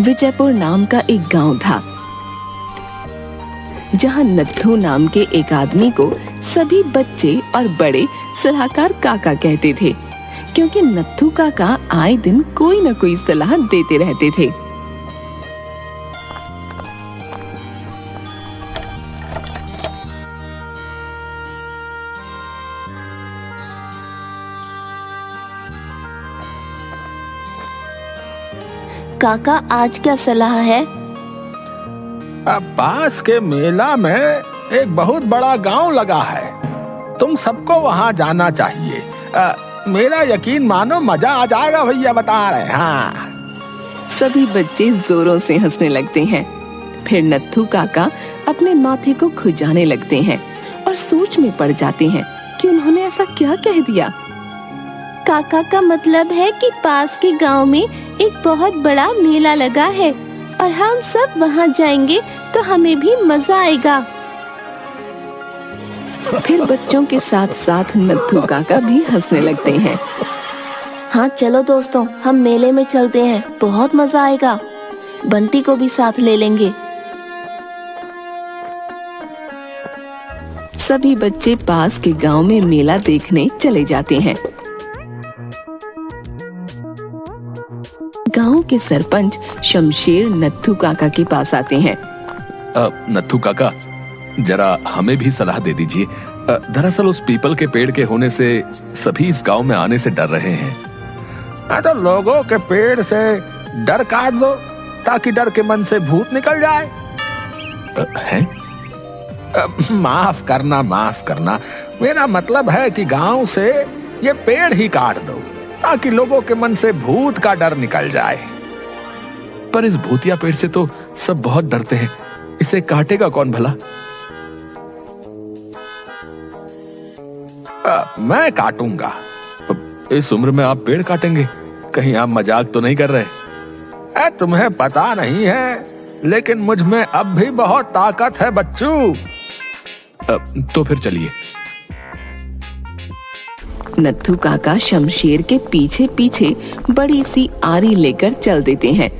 विजयपुर नाम का एक गांव था, जहां नत्थू नाम के एक आदमी को सभी बच्चे और बड़े सलाहकार काका कहते थे, क्योंकि नत्थू काका आए दिन कोई न कोई सलाह देते रहते थे। काका, आज क्या सलाह है? अब पास के मेला में एक बहुत बड़ा गांव लगा है, तुम सबको वहां जाना चाहिए। मेरा यकीन मानो, मजा आ जाएगा भैया, बता रहे। हाँ। सभी बच्चे जोरों से हंसने लगते हैं। फिर नत्थू काका अपने माथे को खुजाने लगते हैं और सोच में पड़ जाते हैं कि उन्होंने ऐसा क्या कह दिया। काका का मतलब है कि पास के गांव में एक बहुत बड़ा मेला लगा है और हम सब वहां जाएंगे तो हमें भी मजा आएगा। फिर बच्चों के साथ साथ नत्थू काका भी हंसने लगते हैं। हाँ चलो दोस्तों, हम मेले में चलते हैं, बहुत मजा आएगा। बंटी को भी साथ ले लेंगे। सभी बच्चे पास के गांव में मेला देखने चले जाते हैं। गांव के सरपंच शमशेर नत्थू काका के पास आते हैं। नत्थू काका, जरा हमें भी सलाह दे दीजिए। दरअसल उस पीपल के पेड़ के होने से सभी इस गांव में आने से डर रहे हैं। तो लोगों के पेड़ से डर काट दो ताकि डर के मन से भूत निकल जाए। हैं? माफ करना, मेरा मतलब है कि गांव से ये पेड़ ही काट दो ताकि लोगों के मन से भूत का डर निकल जाए। पर इस भूतिया पेड़ से तो सब बहुत डरते हैं, इसे काटेगा कौन भला? मैं काटूंगा। इस उम्र में आप पेड़ काटेंगे? कहीं आप मजाक तो नहीं कर रहे? तुम्हें पता नहीं है, लेकिन मुझ में अब भी बहुत ताकत है बच्चू। तो फिर चलिए। नत्थू काका शमशेर के पीछे पीछे बड़ी सी आरी लेकर चल देते हैं।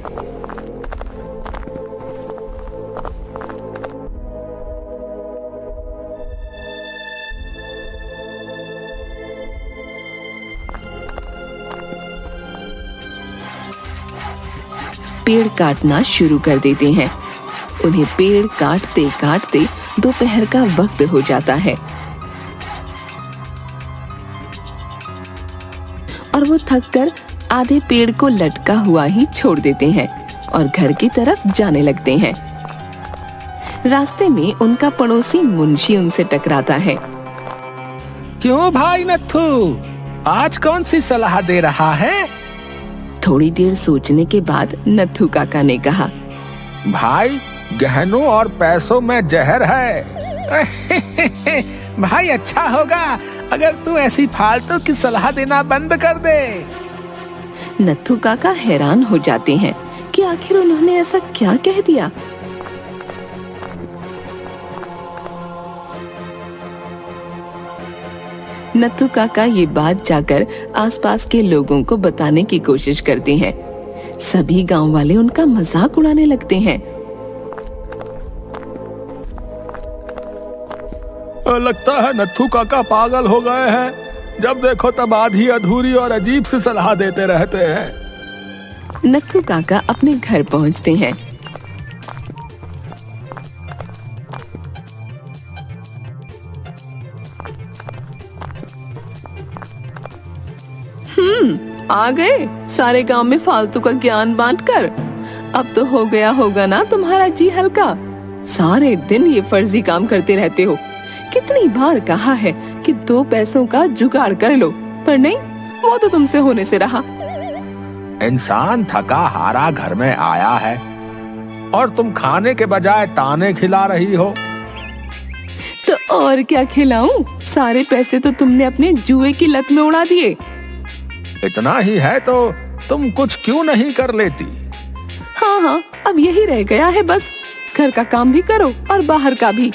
पेड़ काटना शुरू कर देते हैं। उन्हें पेड़ काटते काटते दोपहर का वक्त हो जाता है और वो थककर आधे पेड़ को लटका हुआ ही छोड़ देते हैं और घर की तरफ जाने लगते हैं। रास्ते में उनका पड़ोसी मुंशी उनसे टकराता है। क्यों भाई नत्थू, आज कौन सी सलाह दे रहा है? थोड़ी देर सोचने के बाद नत्थू काका ने कहा, भाई, गहनों और पैसों में जहर है। भाई, अच्छा होगा अगर तू ऐसी फालतू की सलाह देना बंद कर दे। नत्थू काका हैरान हो जाते हैं कि आखिर उन्होंने ऐसा क्या कह दिया। नत्थू काका ये बात जाकर आसपास के लोगों को बताने की कोशिश करते हैं। सभी गांव वाले उनका मजाक उड़ाने लगते हैं। लगता है नत्थू काका पागल हो गए हैं। जब देखो तब आधी अधूरी और अजीब सी सलाह देते रहते हैं। नत्थू काका अपने घर पहुंचते हैं। आ गए सारे गांव में फालतू का ज्ञान बांटकर। अब तो हो गया होगा ना तुम्हारा जी हल्का। सारे दिन ये फर्जी काम करते रहते हो। कितनी बार कहा है कि 2 पैसों का जुगाड़ कर लो, पर नहीं, वो तो तुमसे होने से रहा। इंसान थका हारा घर में आया है और तुम खाने के बजाय ताने खिला रही हो। तो और क्या खिलाऊं? सारे पैसे तो तुमने अपने जुए की लत में उड़ा दिए। इतना ही है तो तुम कुछ क्यों नहीं कर लेती? हाँ, अब यही रह गया है बस। घर का काम भी करो और बाहर का भी।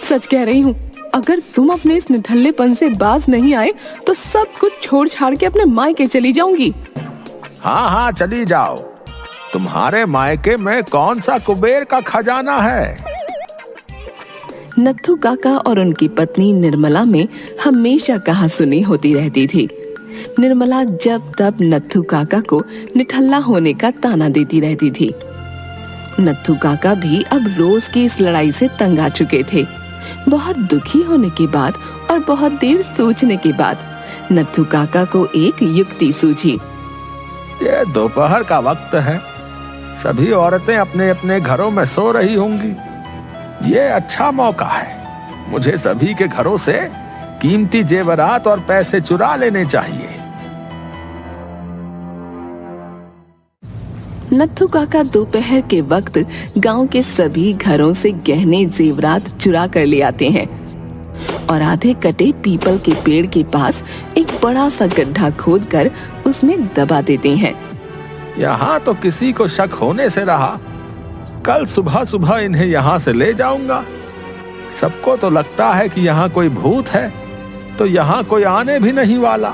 सच कह रही हूँ, अगर तुम अपने इस निठल्लेपन से बाज नहीं आए तो सब कुछ छोड़ छाड़ के अपने मायके चली जाऊंगी। हाँ हाँ चली जाओ। तुम्हारे मायके में कौन सा कुबेर का खजाना है? नत्थू काका और उनकी पत्नी निर्मला में हमेशा कहा सुनी होती रहती थी। निर्मला जब तब नत्थू काका को निठल्ला होने का ताना देती रहती थी। नत्थू काका भी अब रोज की इस लड़ाई से तंग आ चुके थे। बहुत दुखी होने के बाद और बहुत देर सोचने के बाद नत्थू काका को एक युक्ति सूझी। ये दोपहर का वक्त है, सभी औरतें अपने अपने घरों में सो रही होंगी। ये अच्छा मौका है, मुझे सभी के घरों से कीमती जेवरात और पैसे चुरा लेने चाहिए। नत्थू काका दोपहर के वक्त गांव के सभी घरों से गहने जेवरात चुरा कर ले आते हैं और आधे कटे पीपल के पेड़ के पास एक बड़ा सा गड्ढा खोदकर उसमें दबा देते हैं। यहाँ तो किसी को शक होने से रहा, कल सुबह सुबह इन्हें यहाँ से ले जाऊंगा। सबको तो लगता है कि यहाँ कोई भूत है, तो यहाँ कोई आने भी नहीं वाला।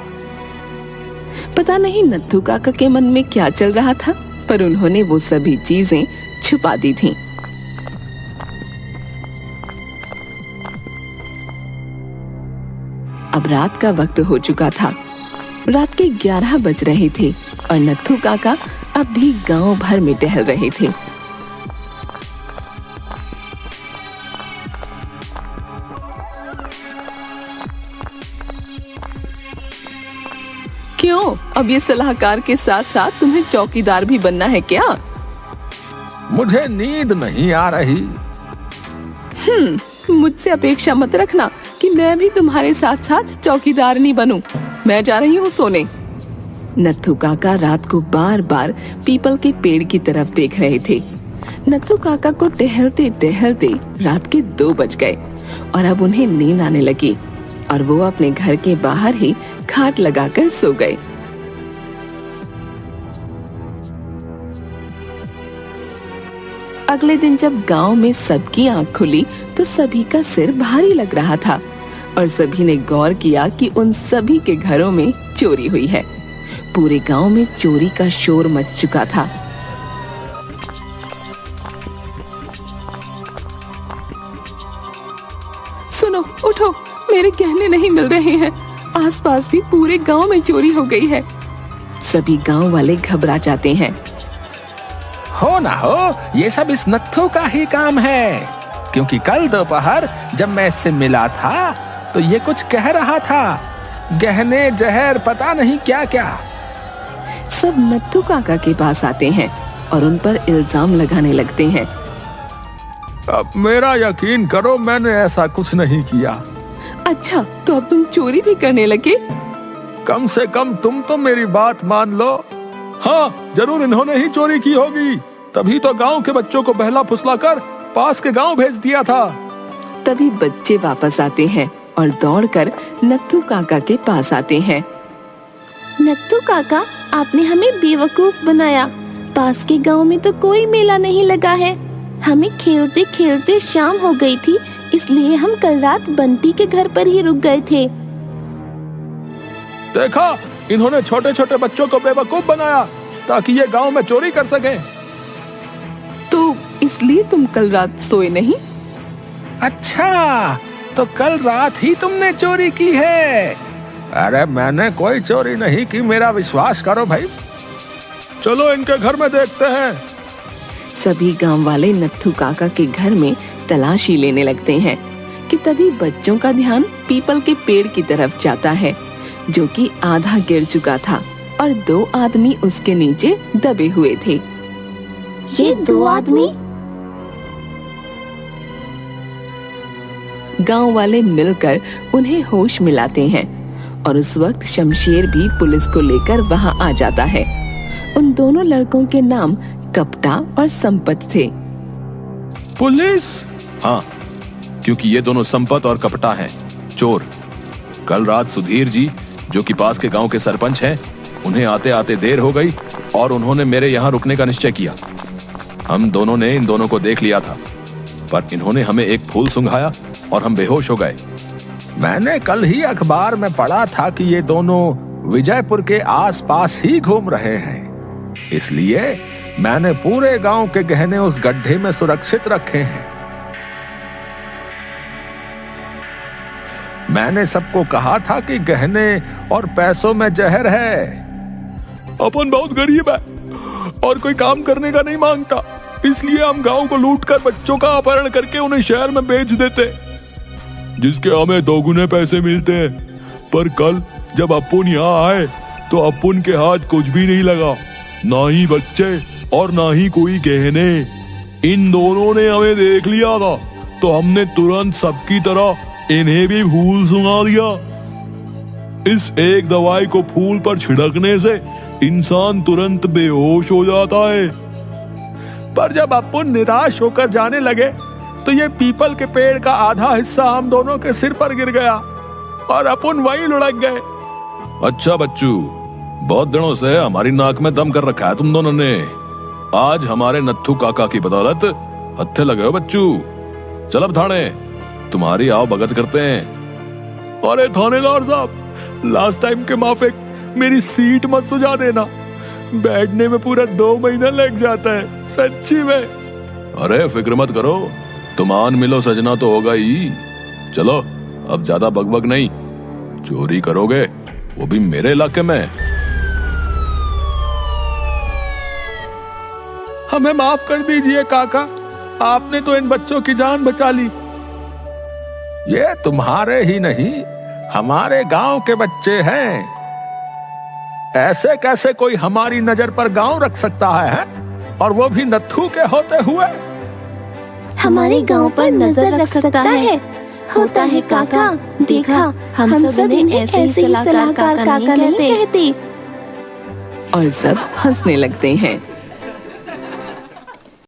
पता नहीं नत्थू काका के मन में क्या चल रहा था, पर उन्होंने वो सभी चीजें छुपा दी थीं। अब रात का वक्त हो चुका था। रात के 11 बज रहे थे और नत्थू काका अब भी गांव भर में टहल रहे थे। क्यों, अब ये सलाहकार के साथ साथ तुम्हें चौकीदार भी बनना है क्या? मुझे नींद नहीं आ रही। मुझसे अपेक्षा मत रखना कि मैं भी तुम्हारे साथ साथ चौकीदारनी बनूं। मैं जा रही हूँ सोने। नत्थू काका रात को बार बार पीपल के पेड़ की तरफ देख रहे थे। नत्थू काका को टहलते टहलते रात के 2 बज गए और अब उन्हें नींद आने लगी और वो अपने घर के बाहर ही खाट लगाकर सो गए। अगले दिन जब गांव में सबकी आंख खुली तो सभी का सिर भारी लग रहा था और सभी ने गौर किया कि उन सभी के घरों में चोरी हुई है। पूरे गांव में चोरी का शोर मच चुका था। सुनो, उठो, मेरे गहने नहीं मिल रहे हैं। आसपास भी पूरे गांव में चोरी हो गई है। सभी गांव वाले घबरा जाते हैं। हो ना हो, ये सब इस नत्थू का ही काम है, क्योंकि कल दोपहर जब मैं इससे मिला था तो ये कुछ कह रहा था, गहने, जहर, पता नहीं क्या क्या। सब नत्थू काका के पास आते हैं और उन पर इल्जाम लगाने लगते हैं। अब मेरा यकीन करो, मैंने ऐसा कुछ नहीं किया। अच्छा, तो अब तुम चोरी भी करने लगे? कम से कम तुम तो मेरी बात मान लो। हाँ, जरूर इन्होंने ही चोरी की होगी, तभी तो गांव के बच्चों को बहला फुसला कर पास के गांव भेज दिया था। तभी बच्चे वापस आते हैं और दौड़कर नत्थू काका के पास आते हैं। नत्थू काका, आपने हमें बेवकूफ बनाया। पास के गांव में तो कोई मेला नहीं लगा है। हमें खेलते खेलते शाम हो गई थी, इसलिए हम कल रात बंटी के घर पर ही रुक गए थे। देखा, इन्होंने छोटे छोटे बच्चों को बेवकूफ बनाया ताकि ये गांव में चोरी कर सकें। तो इसलिए तुम कल रात सोए नहीं? अच्छा, तो कल रात ही तुमने चोरी की है? अरे मैंने कोई चोरी नहीं की, मेरा विश्वास करो भाई। चलो इनके घर में देखते हैं। सभी गांव वाले नत्थू काका के घर में तलाशी लेने लगते हैं कि तभी बच्चों का ध्यान पीपल के पेड़ की तरफ जाता है, जो कि आधा गिर चुका था और 2 आदमी उसके नीचे दबे हुए थे। ये 2 आदमी? गांव वाले मिलकर उन्हें होश मिलाते हैं और उस वक्त शमशेर भी पुलिस को लेकर वहां आ जाता है। उन दोनों लड़कों के नाम कपटा और संपत थे। पुलिस? हाँ, क्योंकि ये दोनों संपत और कपटा हैं, चोर। कल रात सुधीर जी, जो कि पास के गांव के सरपंच हैं, उन्हें आते आते देर हो गई और उन्होंने मेरे यहाँ रुकने का निश्चय किया। हम दोनों ने इन दोनों को देख लिया था, पर इन्होंने हमें एक फूल सुंघाया और हम बेहोश हो गए। मैंने कल ही अखबार में पढ़ा था कि ये दोनों विजयपुर के आसपास ही घूम रहे हैं। इसलिए मैंने पूरे गांव के गहने उस गड्ढे में सुरक्षित रखे हैं। मैंने सबको कहा था कि गहने और पैसों में जहर है। अपन बहुत गरीब है और कोई काम करने का नहीं मांगता, इसलिए हम गांव को लूटकर बच्चों का अपहरण करके उन्हें शहर में बेच देते, जिसके हमें दोगुने पैसे मिलते हैं। पर कल जब अपुन यहाँ आए तो अपुन के हाथ कुछ भी नहीं लगा, ना ही बच्चे और ना ही कोई गहने। इन दोनों ने हमें देख लिया था तो हमने तुरंत सबकी तरह इन्हें भी फूल सुंघा दिया। इस एक दवाई को फूल पर छिड़कने से इंसान तुरंत बेहोश हो जाता है। पर जब अपुन निराश होकर जाने लगे तो ये पीपल के पेड़ का आधा हिस्सा हम दोनों के सिर पर गिर गया और अपुन वहीं लुढ़क गए। अच्छा बच्चू, बहुत दिनों से हमारी नाक में दम कर रखा है तुम दोनों ने। आज हमारे नत्थू काका की बदौलत हत्थे लगे हो बच्चू। चल अब थाने, तुम्हारी आओ भगत करते हैं। अरे थानेदार साहब, लास्ट टाइम के माफिक मेरी सीट मत सुझा देना, बैठने में पूरा 2 महीना लग जाता है सच्ची में। अरे फिक्र मत करो, तुम आन मिलो सजना तो होगा ही। चलो अब ज्यादा बकबक नहीं, चोरी करोगे वो भी मेरे इलाके में। हमें माफ कर दीजिए काका, आपने तो इन बच्चों की जान बचा ली। ये तुम्हारे ही नहीं हमारे गांव के बच्चे हैं। ऐसे कैसे कोई हमारी नजर पर गांव रख सकता है? और वो भी नत्थू के होते हुए। हमारे गांव पर नजर रख सकता है। होता है काका, देखा हम सब इन्हें ऐसे ही सलाहकार काका नहीं कहते। और सब हंसने लगते हैं।